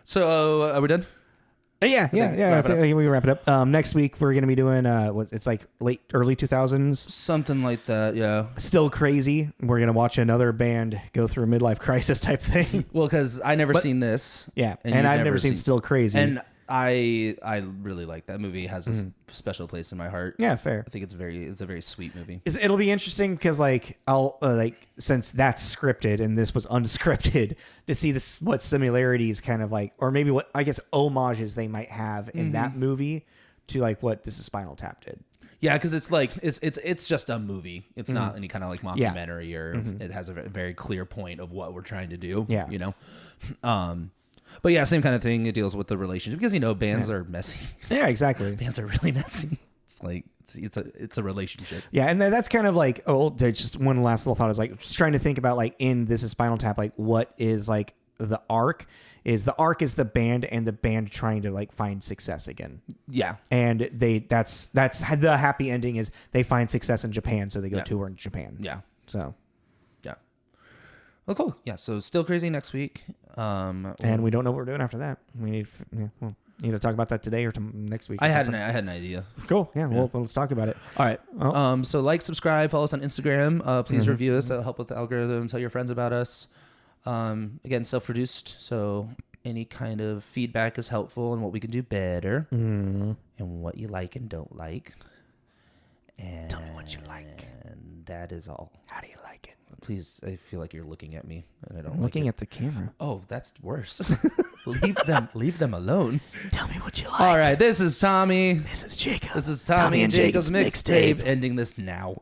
So are we done? Yeah. I think we wrap it up. Next week we're gonna be doing it's like early 2000s, something like that. Yeah. Still Crazy. We're gonna watch another band go through a midlife crisis type thing. Well, because I never seen this. Yeah, and I've never seen Still Crazy. And I really like that movie. It has a special place in my heart. Yeah, fair. I think it's a very sweet movie. It'll be interesting because I'll since that's scripted and this was unscripted, to see what similarities kind of or maybe what I guess homages they might have in that movie to what This Is Spinal Tap did. Yeah, because it's it's just a movie. It's not any kind of mockumentary or it has a very clear point of what we're trying to do. Yeah. But yeah, same kind of thing. It deals with the relationship because bands are messy. Yeah, exactly. Bands are really messy. It's like it's a relationship. Yeah, and that's kind of just one last little thought is just trying to think about in This Is Spinal Tap what is the arc. Is the arc is the band and the band trying to find success again. Yeah, and that's the happy ending is they find success in Japan, so they go tour in Japan. Yeah, so. Oh, cool. Yeah, so Still Crazy next week. And we don't know what we're doing after that. We need we'll either talk about that today or next week. I had an idea. Cool. Yeah. Well, let's talk about it. All right. So subscribe, follow us on Instagram. Please review us. That'll help with the algorithm. Tell your friends about us. Again, self-produced. So any kind of feedback is helpful and what we can do better and what you like and don't like. And tell me what you like. And that is all. How do you like it? Please, I feel like you're looking at me, and I don't. I'm looking at the camera. Oh, that's worse. Leave them alone. Tell me what you like. All right, this is Tommy. This is Jacob. This is Tommy and Jacob's mixtape. Ending this now.